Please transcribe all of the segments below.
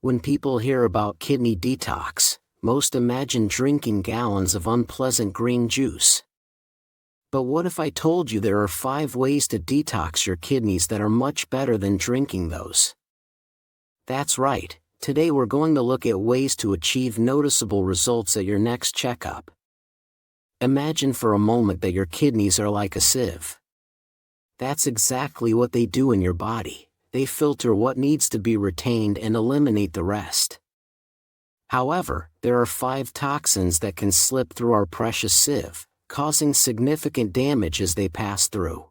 When people hear about kidney detox, most imagine drinking gallons of unpleasant green juice. But what if I told you there are 5 ways to detox your kidneys that are much better than drinking those? That's right, today we're going to look at ways to achieve noticeable results at your next checkup. Imagine for a moment that your kidneys are like a sieve. That's exactly what they do in your body. They filter what needs to be retained and eliminate the rest. However, there are 5 toxins that can slip through our precious sieve, causing significant damage as they pass through.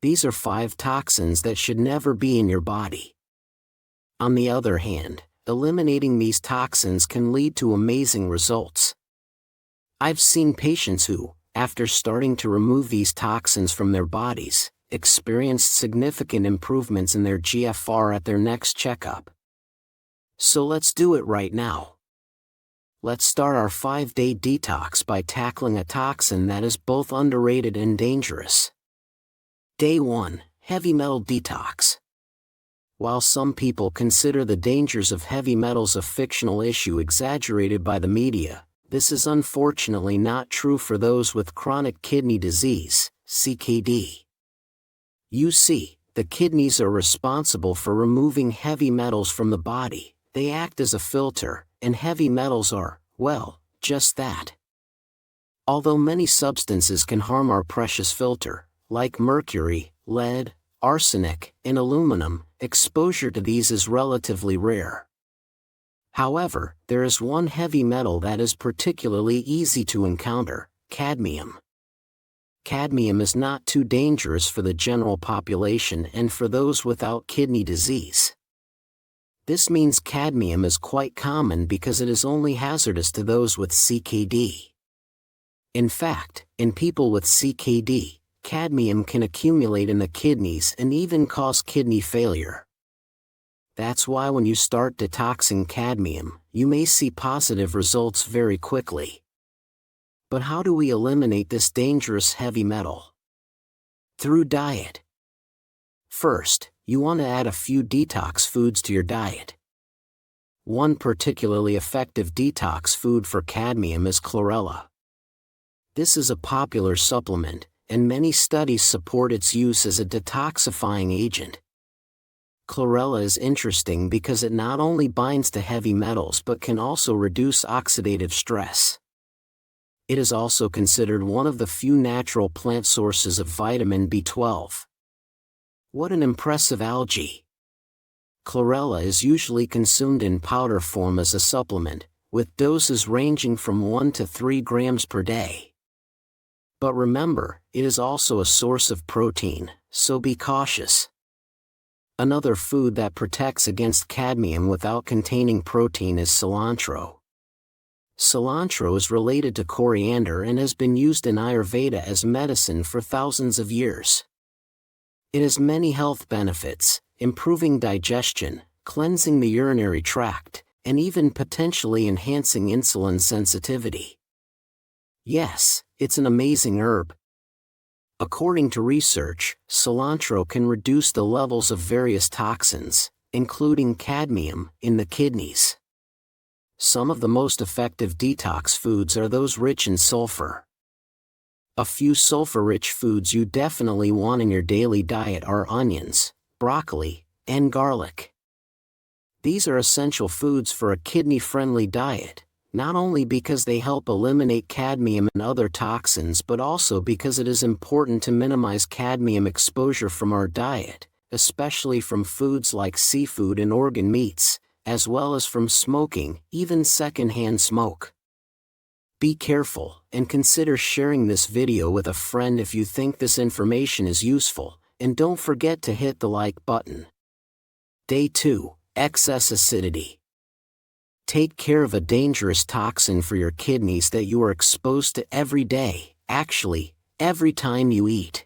These are 5 toxins that should never be in your body. On the other hand, eliminating these toxins can lead to amazing results. I've seen patients who, after starting to remove these toxins from their bodies, experienced significant improvements in their GFR at their next checkup. So let's do it right now. Let's start our 5-day detox by tackling a toxin that is both underrated and dangerous. Day 1, Heavy Metal Detox. While some people consider the dangers of heavy metals a fictional issue exaggerated by the media, this is unfortunately not true for those with chronic kidney disease, CKD. You see, the kidneys are responsible for removing heavy metals from the body. They act as a filter, and heavy metals are, well, just that. Although many substances can harm our precious filter, like mercury, lead, arsenic, and aluminum, exposure to these is relatively rare. However, there is one heavy metal that is particularly easy to encounter: cadmium. Cadmium is not too dangerous for the general population and for those without kidney disease. This means cadmium is quite common because it is only hazardous to those with CKD. In fact, in people with CKD, cadmium can accumulate in the kidneys and even cause kidney failure. That's why when you start detoxing cadmium, you may see positive results very quickly. But how do we eliminate this dangerous heavy metal? Through diet. First, you want to add a few detox foods to your diet. One particularly effective detox food for cadmium is chlorella. This is a popular supplement, and many studies support its use as a detoxifying agent. Chlorella is interesting because it not only binds to heavy metals but can also reduce oxidative stress. It is also considered one of the few natural plant sources of vitamin B12. What an impressive algae! Chlorella is usually consumed in powder form as a supplement, with doses ranging from 1 to 3 grams per day. But remember, it is also a source of protein, so be cautious. Another food that protects against cadmium without containing protein is cilantro. Cilantro is related to coriander and has been used in Ayurveda as medicine for thousands of years. It has many health benefits, improving digestion, cleansing the urinary tract, and even potentially enhancing insulin sensitivity. Yes, it's an amazing herb. According to research, cilantro can reduce the levels of various toxins, including cadmium, in the kidneys. Some of the most effective detox foods are those rich in sulfur. A few sulfur-rich foods you definitely want in your daily diet are onions, broccoli, and garlic. These are essential foods for a kidney-friendly diet, not only because they help eliminate cadmium and other toxins but also because it is important to minimize cadmium exposure from our diet, especially from foods like seafood and organ meats, as well as from smoking, even secondhand smoke. Be careful, and consider sharing this video with a friend if you think this information is useful, and don't forget to hit the like button. Day 2, Excess acidity. Take care of a dangerous toxin for your kidneys that you are exposed to every day, actually, every time you eat.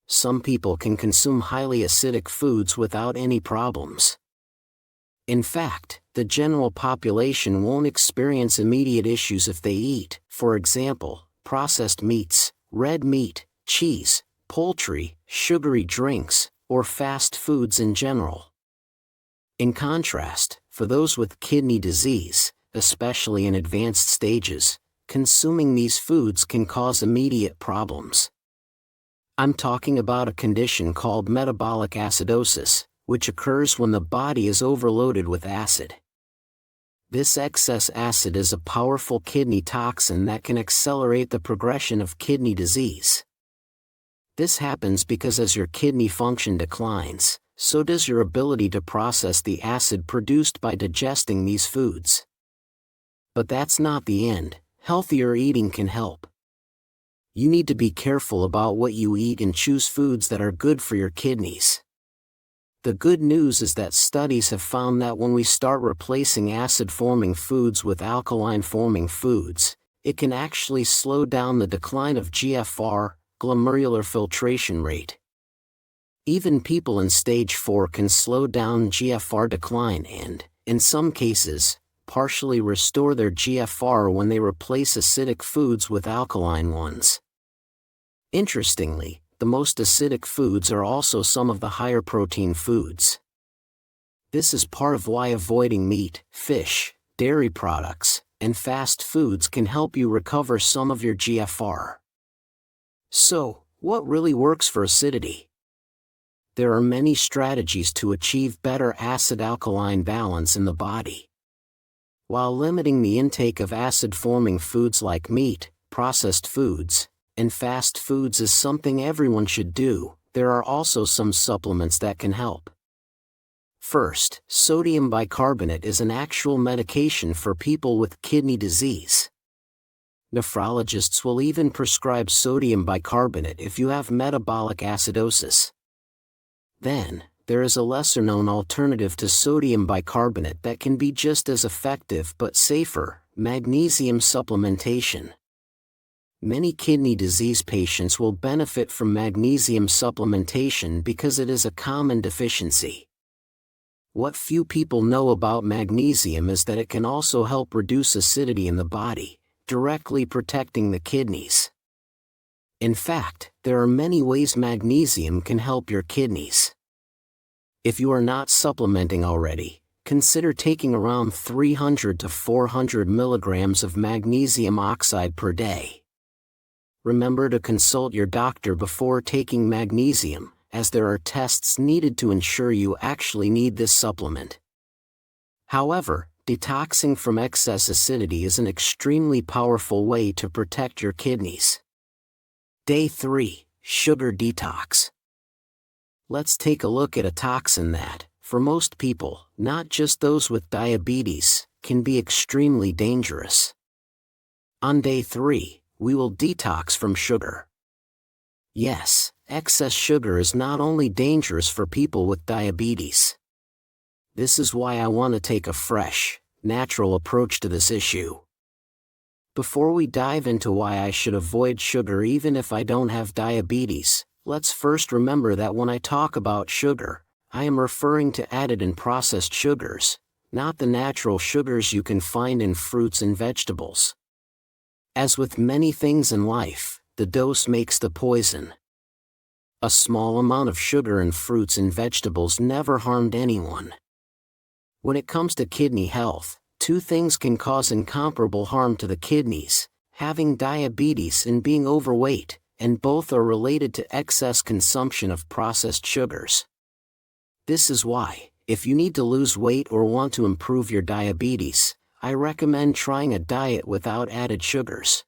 Some people can consume highly acidic foods without any problems. In fact, the general population won't experience immediate issues if they eat, for example, processed meats, red meat, cheese, poultry, sugary drinks, or fast foods in general. In contrast, for those with kidney disease, especially in advanced stages, consuming these foods can cause immediate problems. I'm talking about a condition called metabolic acidosis, which occurs when the body is overloaded with acid. This excess acid is a powerful kidney toxin that can accelerate the progression of kidney disease. This happens because as your kidney function declines, so does your ability to process the acid produced by digesting these foods. But that's not the end. Healthier eating can help. You need to be careful about what you eat and choose foods that are good for your kidneys. The good news is that studies have found that when we start replacing acid-forming foods with alkaline-forming foods, it can actually slow down the decline of GFR, glomerular filtration rate. Even people in stage 4 can slow down GFR decline and, in some cases, partially restore their GFR when they replace acidic foods with alkaline ones. Interestingly, the most acidic foods are also some of the higher protein foods. This is part of why avoiding meat, fish, dairy products, and fast foods can help you recover some of your GFR. So, what really works for acidity? There are many strategies to achieve better acid-alkaline balance in the body. While limiting the intake of acid-forming foods like meat, processed foods, and fast foods is something everyone should do, there are also some supplements that can help. First, sodium bicarbonate is an actual medication for people with kidney disease. Nephrologists will even prescribe sodium bicarbonate if you have metabolic acidosis. Then, there is a lesser-known alternative to sodium bicarbonate that can be just as effective but safer: magnesium supplementation. Many kidney disease patients will benefit from magnesium supplementation because it is a common deficiency. What few people know about magnesium is that it can also help reduce acidity in the body, directly protecting the kidneys. In fact, there are many ways magnesium can help your kidneys. If you are not supplementing already, consider taking around 300 to 400 milligrams of magnesium oxide per day. Remember to consult your doctor before taking magnesium, as there are tests needed to ensure you actually need this supplement. However, detoxing from excess acidity is an extremely powerful way to protect your kidneys. Day 3, Sugar Detox. Let's take a look at a toxin that, for most people, not just those with diabetes, can be extremely dangerous. On day 3, we will detox from sugar. Yes, excess sugar is not only dangerous for people with diabetes. This is why I want to take a fresh, natural approach to this issue. Before we dive into why I should avoid sugar even if I don't have diabetes, let's first remember that when I talk about sugar, I am referring to added and processed sugars, not the natural sugars you can find in fruits and vegetables. As with many things in life, the dose makes the poison. A small amount of sugar in fruits and vegetables never harmed anyone. When it comes to kidney health, two things can cause incomparable harm to the kidneys: having diabetes and being overweight, and both are related to excess consumption of processed sugars. This is why, if you need to lose weight or want to improve your diabetes, I recommend trying a diet without added sugars.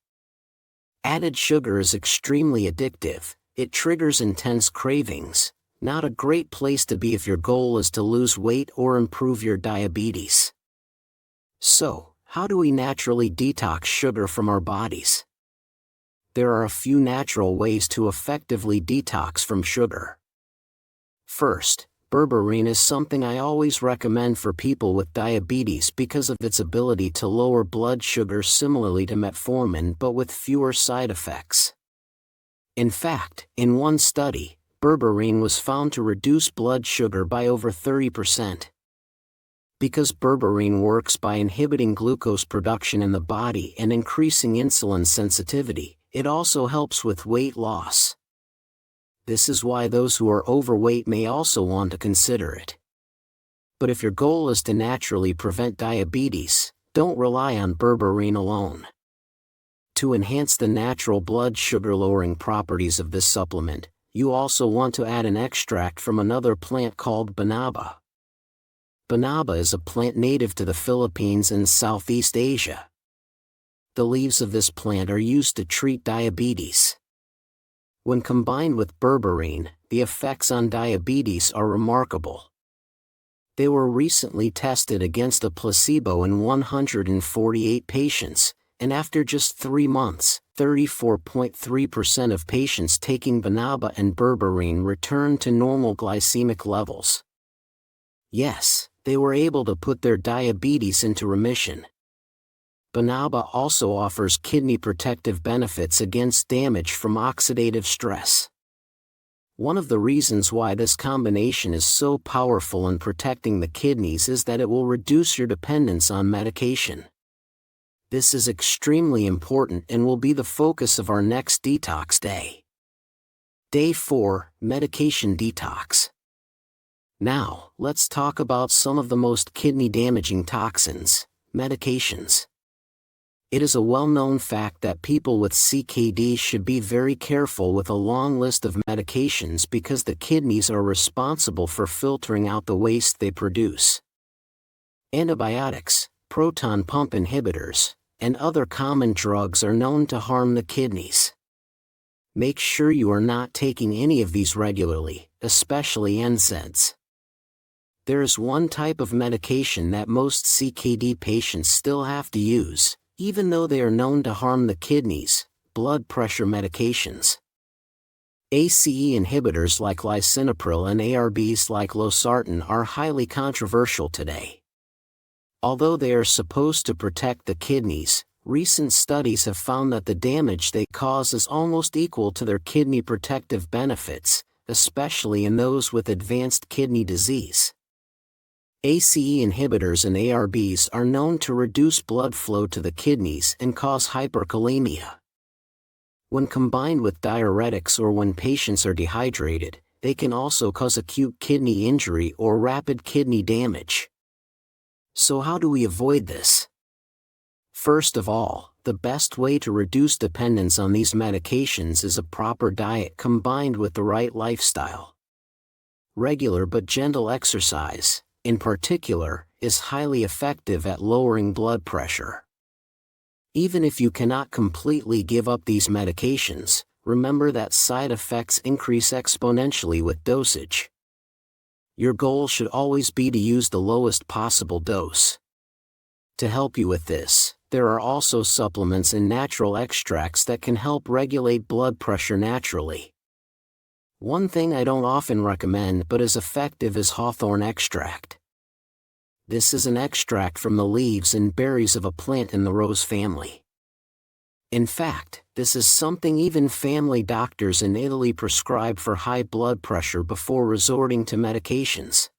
Added sugar is extremely addictive. It triggers intense cravings. Not a great place to be if your goal is to lose weight or improve your diabetes. So, how do we naturally detox sugar from our bodies? There are a few natural ways to effectively detox from sugar. First, berberine is something I always recommend for people with diabetes because of its ability to lower blood sugar similarly to metformin but with fewer side effects. In fact, in one study, berberine was found to reduce blood sugar by over 30%. Because berberine works by inhibiting glucose production in the body and increasing insulin sensitivity, it also helps with weight loss. This is why those who are overweight may also want to consider it. But if your goal is to naturally prevent diabetes, don't rely on berberine alone. To enhance the natural blood sugar-lowering properties of this supplement, you also want to add an extract from another plant called banaba. Banaba is a plant native to the Philippines and Southeast Asia. The leaves of this plant are used to treat diabetes. When combined with berberine, the effects on diabetes are remarkable. They were recently tested against a placebo in 148 patients, and after just 3 months, 34.3% of patients taking banaba and berberine returned to normal glycemic levels. Yes, they were able to put their diabetes into remission. Banaba also offers kidney protective benefits against damage from oxidative stress. One of the reasons why this combination is so powerful in protecting the kidneys is that it will reduce your dependence on medication. This is extremely important and will be the focus of our next detox day. Day 4, Medication Detox. Now, let's talk about some of the most kidney-damaging toxins, medications. It is a well-known fact that people with CKD should be very careful with a long list of medications because the kidneys are responsible for filtering out the waste they produce. Antibiotics, proton pump inhibitors, and other common drugs are known to harm the kidneys. Make sure you are not taking any of these regularly, especially NSAIDs. There is one type of medication that most CKD patients still have to use, even though they are known to harm the kidneys: blood pressure medications. ACE inhibitors like lisinopril and ARBs like losartan are highly controversial today. Although they are supposed to protect the kidneys, recent studies have found that the damage they cause is almost equal to their kidney protective benefits, especially in those with advanced kidney disease. ACE inhibitors and ARBs are known to reduce blood flow to the kidneys and cause hyperkalemia. When combined with diuretics or when patients are dehydrated, they can also cause acute kidney injury or rapid kidney damage. So how do we avoid this? First of all, the best way to reduce dependence on these medications is a proper diet combined with the right lifestyle. Regular but gentle exercise, in particular, is highly effective at lowering blood pressure. Even if you cannot completely give up these medications, remember that side effects increase exponentially with dosage. Your goal should always be to use the lowest possible dose. To help you with this, there are also supplements and natural extracts that can help regulate blood pressure naturally. One thing I don't often recommend but is effective is hawthorn extract. This is an extract from the leaves and berries of a plant in the rose family. In fact, this is something even family doctors in Italy prescribe for high blood pressure before resorting to medications.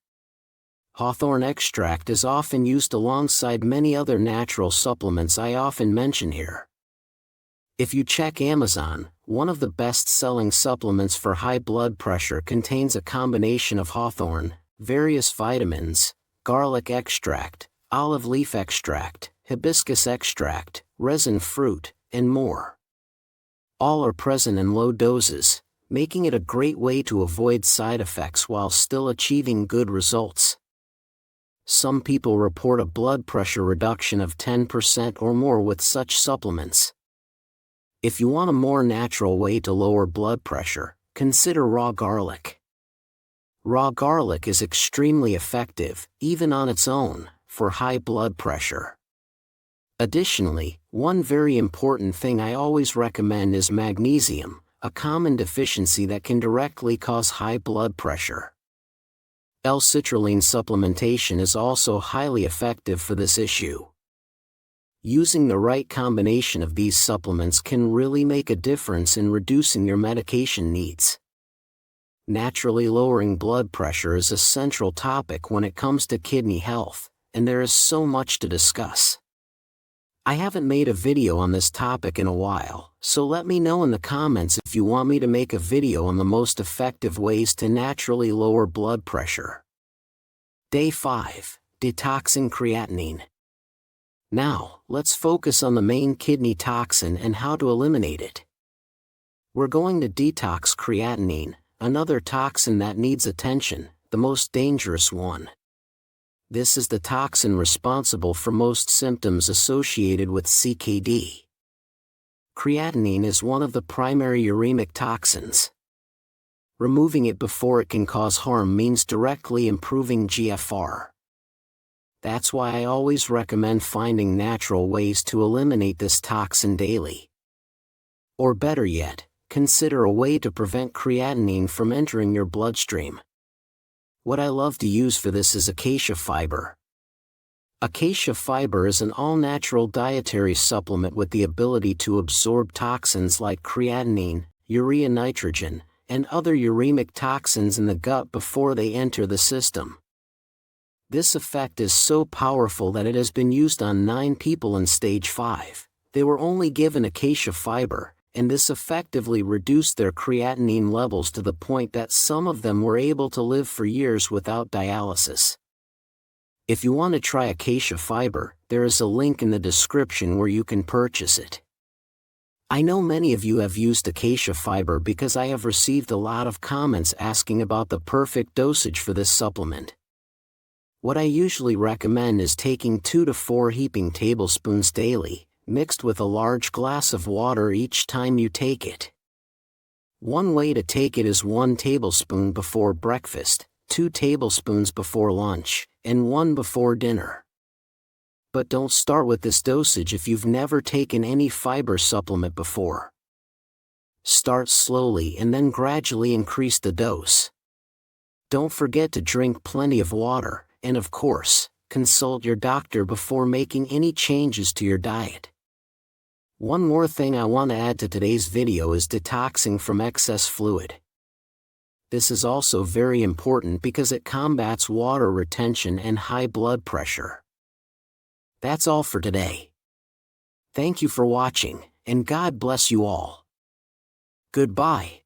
Hawthorn extract is often used alongside many other natural supplements I often mention here. If you check Amazon, one of the best-selling supplements for high blood pressure contains a combination of hawthorn, various vitamins, garlic extract, olive leaf extract, hibiscus extract, resin fruit, and more. All are present in low doses, making it a great way to avoid side effects while still achieving good results. Some people report a blood pressure reduction of 10% or more with such supplements. If you want a more natural way to lower blood pressure, consider raw garlic. Raw garlic is extremely effective, even on its own, for high blood pressure. Additionally, one very important thing I always recommend is magnesium, a common deficiency that can directly cause high blood pressure. L-citrulline supplementation is also highly effective for this issue. Using the right combination of these supplements can really make a difference in reducing your medication needs. Naturally lowering blood pressure is a central topic when it comes to kidney health, and there is so much to discuss. I haven't made a video on this topic in a while, so let me know in the comments if you want me to make a video on the most effective ways to naturally lower blood pressure. Day 5. Detoxing creatinine. Now, let's focus on the main kidney toxin and how to eliminate it. We're going to detox creatinine, another toxin that needs attention, the most dangerous one. This is the toxin responsible for most symptoms associated with CKD. Creatinine is one of the primary uremic toxins. Removing it before it can cause harm means directly improving GFR. That's why I always recommend finding natural ways to eliminate this toxin daily. Or better yet, consider a way to prevent creatinine from entering your bloodstream. What I love to use for this is acacia fiber. Acacia fiber is an all-natural dietary supplement with the ability to absorb toxins like creatinine, urea nitrogen, and other uremic toxins in the gut before they enter the system. This effect is so powerful that it has been used on 9 people in stage 5. They were only given acacia fiber, and this effectively reduced their creatinine levels to the point that some of them were able to live for years without dialysis. If you want to try acacia fiber, there is a link in the description where you can purchase it. I know many of you have used acacia fiber because I have received a lot of comments asking about the perfect dosage for this supplement. What I usually recommend is taking 2 to 4 heaping tablespoons daily, mixed with a large glass of water each time you take it. One way to take it is 1 tablespoon before breakfast, 2 tablespoons before lunch, and 1 before dinner. But don't start with this dosage if you've never taken any fiber supplement before. Start slowly and then gradually increase the dose. Don't forget to drink plenty of water, and of course, consult your doctor before making any changes to your diet. One more thing I want to add to today's video is detoxing from excess fluid. This is also very important because it combats water retention and high blood pressure. That's all for today. Thank you for watching, and God bless you all. Goodbye.